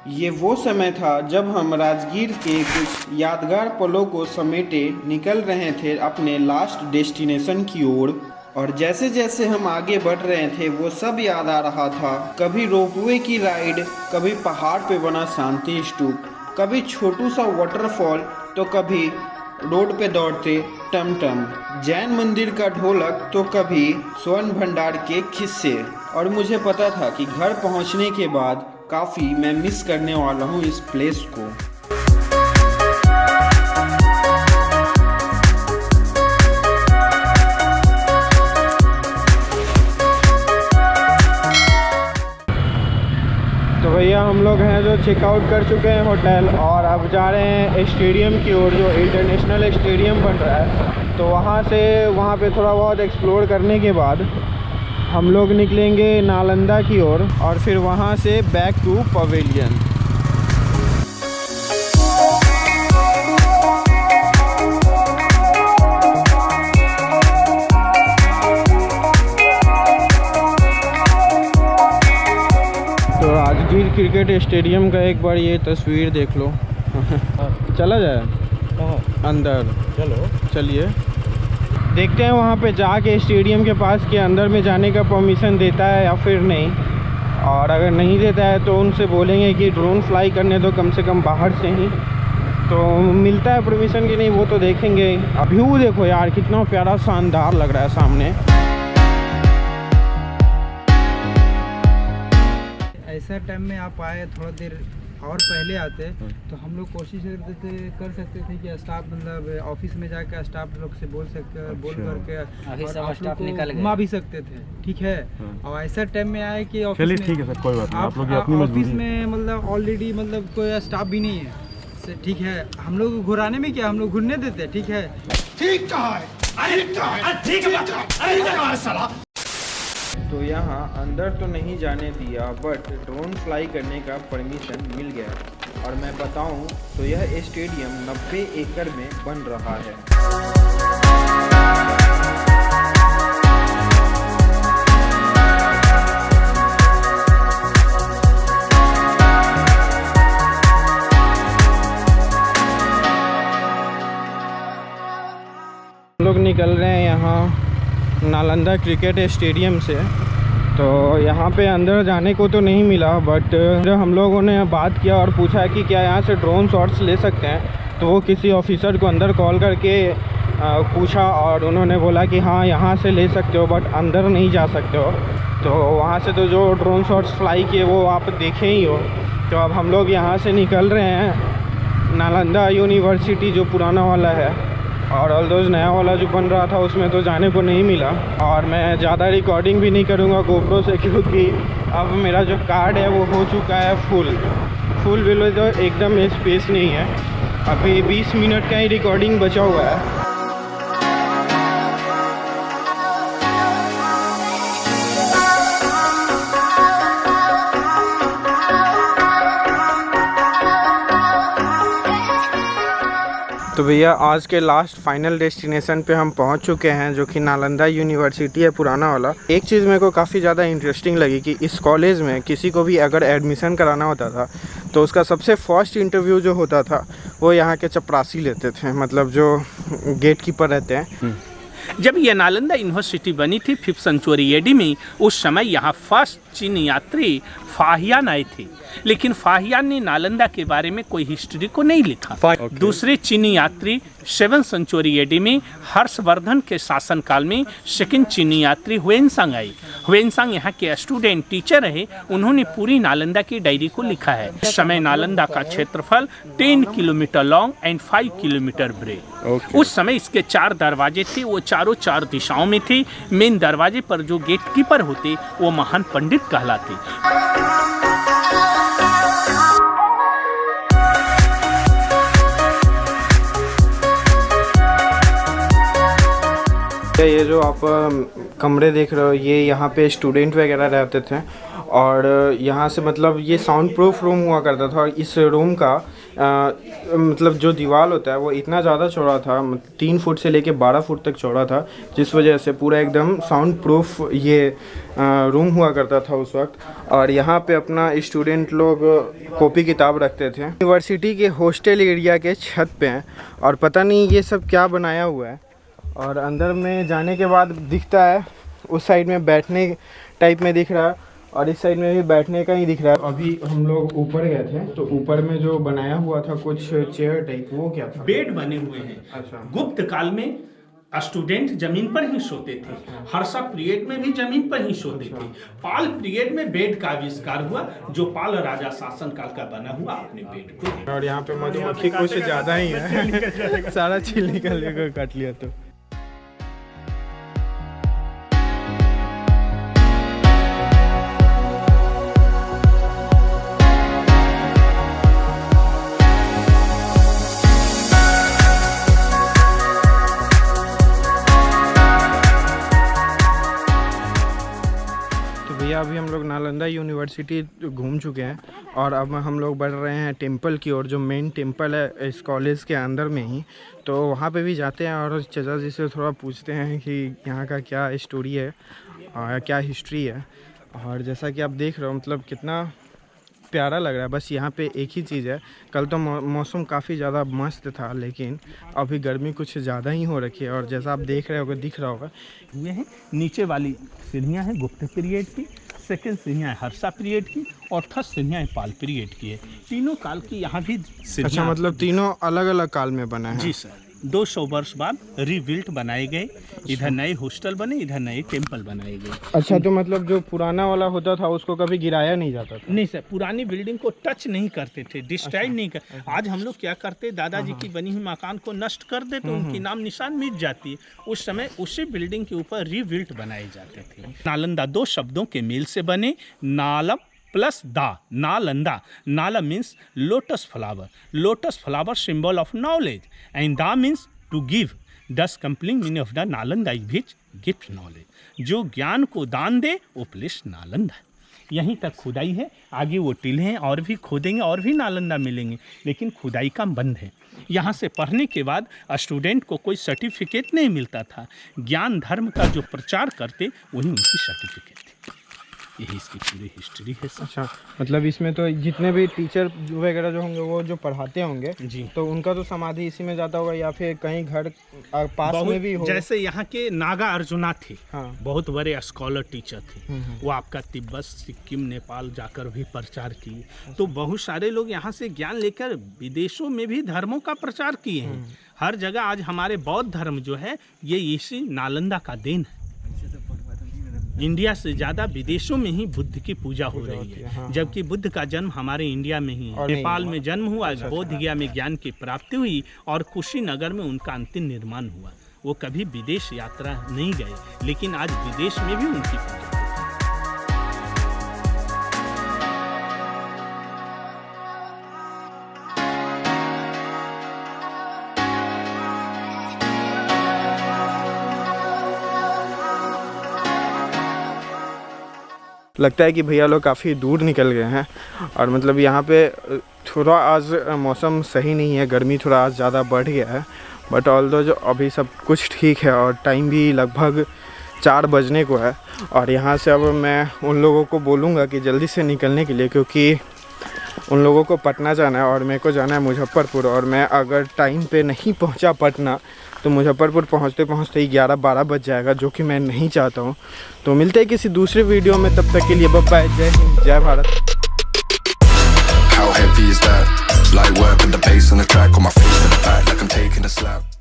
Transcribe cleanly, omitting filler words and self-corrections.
ये वो समय था जब हम राजगीर के कुछ यादगार पलों को समेटे निकल रहे थे अपने लास्ट डेस्टिनेशन की ओर। और जैसे जैसे हम आगे बढ़ रहे थे वो सब याद आ रहा था। कभी रोपवे की राइड, कभी पहाड़ पे बना शांति स्तूप, कभी छोटू सा वाटरफॉल, तो कभी रोड पे दौड़ते टमटम, जैन मंदिर का ढोलक, तो कभी स्वर्ण भंडार के किस्से। और मुझे पता था कि घर पहुंचने के बाद काफ़ी मैं मिस करने वाला हूँ इस प्लेस को। तो भैया हम लोग हैं जो चेकआउट कर चुके हैं होटल, और अब जा रहे हैं स्टेडियम की ओर, जो इंटरनेशनल स्टेडियम बन रहा है। तो वहाँ पे थोड़ा बहुत एक्सप्लोर करने के बाद हम लोग निकलेंगे नालंदा की ओर, और फिर वहाँ से बैक टू पवेलियन। तो राजगीर क्रिकेट स्टेडियम का एक बार ये तस्वीर देख लो। चला जाए अंदर, चलिए देखते हैं वहाँ पे जाके स्टेडियम के पास के अंदर में जाने का परमिशन देता है या फिर नहीं। और अगर नहीं देता है तो उनसे बोलेंगे कि ड्रोन फ्लाई करने दो कम से कम बाहर से ही, तो मिलता है परमिशन कि नहीं वो तो देखेंगे। अब व्यू देखो यार, कितना प्यारा शानदार लग रहा है सामने। ऐसा टाइम में आप आए, थोड़ा देर और पहले आते तो हम लोग कोशिश कर सकते थे कि स्टाफ मतलब ऑफिस में जाकर स्टाफ लोग से बोल करके और आप लोग को घुमा भी सकते थे, ठीक है। और ऐसा टाइम में आए कि ऑफिस में, ठीक है सर, कोई बात नहीं, आप लोग अपनी ऑफिस में मतलब ऑलरेडी मतलब कोई स्टाफ भी नहीं है, ठीक है। हम लोग घुराने में क्या, हम लोग घूरने देते, ठीक है। ठीक कहा है। तो यहाँ अंदर तो नहीं जाने दिया, बट ड्रोन फ्लाई करने का परमिशन मिल गया। और मैं बताऊँ तो यह स्टेडियम 90 एकड़ में बन रहा है। हम लोग निकल रहे हैं यहाँ नालंदा क्रिकेट स्टेडियम से। तो यहाँ पे अंदर जाने को तो नहीं मिला, बट हम लोगों ने बात किया और पूछा कि क्या यहाँ से ड्रोन शॉट्स ले सकते हैं। तो वो किसी ऑफिसर को अंदर कॉल करके पूछा, और उन्होंने बोला कि हाँ यहाँ से ले सकते हो, बट अंदर नहीं जा सकते हो। तो वहाँ से तो जो ड्रोन शॉट्स फ्लाई किए वो आप देखे ही हो। तो अब हम लोग यहाँ से निकल रहे हैं नालंदा यूनिवर्सिटी जो पुराना वाला है, और ऑल्दोज नया वाला जो बन रहा था उसमें तो जाने को नहीं मिला। और मैं ज़्यादा रिकॉर्डिंग भी नहीं करूँगा गोप्रो से, क्योंकि अब मेरा जो कार्ड है वो हो चुका है फुल बिल, जो एकदम स्पेस नहीं है। अभी 20 मिनट का ही रिकॉर्डिंग बचा हुआ है। तो भैया आज के लास्ट फाइनल डेस्टिनेशन पे हम पहुंच चुके हैं, जो कि नालंदा यूनिवर्सिटी है पुराना वाला। एक चीज़ मेरे को काफ़ी ज़्यादा इंटरेस्टिंग लगी कि इस कॉलेज में किसी को भी अगर एडमिशन कराना होता था तो उसका सबसे फर्स्ट इंटरव्यू जो होता था वो यहाँ के चपरासी लेते थे, मतलब जो गेट कीपर रहते हैं। जब यह नालंदा यूनिवर्सिटी बनी थी 5th सेंचुरी एडी में, उस समय यहाँ फर्स्ट चीनी यात्री फाहियान आए थे। लेकिन फाहियान ने नालंदा के बारे में कोई हिस्ट्री को नहीं लिखा। दूसरे चीनी यात्री 7th सेंचुरी एडी में हर्षवर्धन के शासनकाल में सेकंड चीनी यात्री हुएनसांग आए। हुएनसांग यहाँ के स्टूडेंट टीचर रहे, उन्होंने पूरी नालंदा की डायरी को लिखा है। इस समय नालंदा का क्षेत्रफल 10 kilometre long and 5 kilometre bread. उस समय इसके 4 दरवाजे थे, वो चारों 4 दिशाओं में थे। मेन दरवाजे पर जो गेट कीपर होते वो महान पंडित कहलाते। ये जो आप कमरे देख रहे हो ये यहाँ पे स्टूडेंट वगैरह रहते थे, और यहाँ से मतलब ये साउंड प्रूफ रूम हुआ करता था। और इस रूम का मतलब जो दीवार होता है वो इतना ज़्यादा चौड़ा था, 3 फुट से लेके 12 फुट तक चौड़ा था, जिस वजह से पूरा एकदम साउंड प्रूफ ये रूम हुआ करता था उस वक्त। और यहाँ पे अपना स्टूडेंट लोग कॉपी किताब रखते थे। यूनिवर्सिटी के हॉस्टल एरिया के छत पे हैं और पता नहीं ये सब क्या बनाया हुआ है। और अंदर में जाने के बाद दिखता है, उस साइड में बैठने टाइप में दिख रहा है और इस साइड में भी बैठने का ही दिख रहा है। अभी हम लोग ऊपर गए थे तो ऊपर में जो बनाया हुआ था कुछ चेयर टाइप, वो क्या था? बेड बने हुए हैं। अच्छा। गुप्त काल में स्टूडेंट जमीन पर ही सोते थे, हर्षा पीरियड में भी जमीन पर ही सोते थे, पाल पीरियड में बेड का आविष्कार हुआ, जो पाल राजा शासन काल का बना हुआ अपने बेड को। और यहाँ पे मधुमक्खी कुछ ज़्यादा ही है, सारा चील निकल के काट लिया। तो अभी हम लोग नालंदा यूनिवर्सिटी घूम चुके हैं और अब हम लोग बढ़ रहे हैं टेंपल की ओर, जो मेन टेंपल है इस कॉलेज के अंदर में ही। तो वहाँ पे भी जाते हैं और चाचा जी से थोड़ा पूछते हैं कि यहाँ का क्या स्टोरी है और क्या हिस्ट्री है। और जैसा कि आप देख रहे हो मतलब कितना प्यारा लग रहा है। बस यहाँ पे एक ही चीज़ है, कल तो मौसम काफ़ी ज़्यादा मस्त था, लेकिन अभी गर्मी कुछ ज़्यादा ही हो रखी है। और जैसा आप देख रहे होगे, दिख रहा होगा, हुए हैं नीचे वाली सीढ़ियाँ हैं गुप्त पीरियड की, सेकंड सीढ़ियाँ है हर्षा पीरियड की और थर्ड सीढ़ियाँ है पाल पीरियड की है। तीनों काल की यहाँ भी सीढ़ियाँ। अच्छा, मतलब तीनों अलग अलग काल में बना है? जी सर, 200 वर्ष बाद रीबिल्ट बनाए गए। इधर नए हॉस्टल बने, इधर नए टेंपल बनाए गए। अच्छा, तो मतलब जो पुराना वाला होता था उसको कभी गिराया नहीं जाता था? नहीं सर, पुरानी बिल्डिंग को टच नहीं करते थे, डिस्ट्रॉय नहीं कर। आज हम लोग क्या करते, दादाजी की बनी हुई मकान को नष्ट कर देते, उनकी नाम निशान मिट जाती है। उस समय उसी बिल्डिंग के ऊपर रीबिल्ट बनाए जाते थे। नालंदा 2 शब्दों के मेल से बने, नालम प्लस दा, नालंदा। नाला means lotus flower symbol of knowledge, and दा मीन्स टू गिव। दस complete meaning of the Nalanda is which gift knowledge. जो ज्ञान को दान दे वो प्लेस नालंदा। यहीं तक खुदाई है, आगे वो टीले हैं और भी खोदेंगे और भी नालंदा मिलेंगे, लेकिन खुदाई का बंद है। यहाँ से पढ़ने के बाद स्टूडेंट को कोई सर्टिफिकेट नहीं मिलता था। ज्ञान धर्म का जो प्रचार करते वही उनकी सर्टिफिकेट थी। यही इसकी पूरी हिस्ट्री है सर। अच्छा, मतलब इसमें तो जितने भी टीचर वगैरह जो होंगे वो जो पढ़ाते होंगे जी, तो उनका तो समाधि इसी में जाता होगा या फिर कहीं घर पास में भी हो? जैसे यहाँ के नागा अर्जुना थे, हाँ, बहुत बड़े स्कॉलर टीचर थे। वो आपका तिब्बत, सिक्किम, नेपाल जाकर भी प्रचार किए। तो बहुत सारे लोग यहाँ से ज्ञान लेकर विदेशों में भी धर्मों का प्रचार किए हैं। हर जगह आज हमारे बौद्ध धर्म जो है ये इसी नालंदा का देन है। इंडिया से ज़्यादा विदेशों में ही बुद्ध की पूजा हो रही है, हाँ, जबकि बुद्ध का जन्म हमारे इंडिया में ही है। नेपाल में जन्म हुआ, बोध गया में ज्ञान की प्राप्ति हुई और कुशीनगर में उनका अंतिम निर्माण हुआ। वो कभी विदेश यात्रा नहीं गए, लेकिन आज विदेश में भी उनकी पूजा। लगता है कि भैया लोग काफ़ी दूर निकल गए हैं और मतलब यहाँ पे थोड़ा आज मौसम सही नहीं है, गर्मी थोड़ा आज ज़्यादा बढ़ गया है। बट ऑल्दो जो अभी सब कुछ ठीक है और टाइम भी लगभग 4 बजने को है। और यहाँ से अब मैं उन लोगों को बोलूँगा कि जल्दी से निकलने के लिए, क्योंकि उन लोगों को पटना जाना है और मेरे को जाना है मुजफ्फरपुर। और मैं अगर टाइम पे नहीं पहुँचा पटना तो मुजफ्फरपुर पहुँचते पहुँचते ही 11-12 बज जाएगा, जो कि मैं नहीं चाहता हूँ। तो मिलते हैं किसी दूसरे वीडियो में, तब तक के लिए बाय बाय, जय हिंद, जय Bharat. How heavy is that? Light work with the bass on the track, on my face in the back like I'm taking a slap.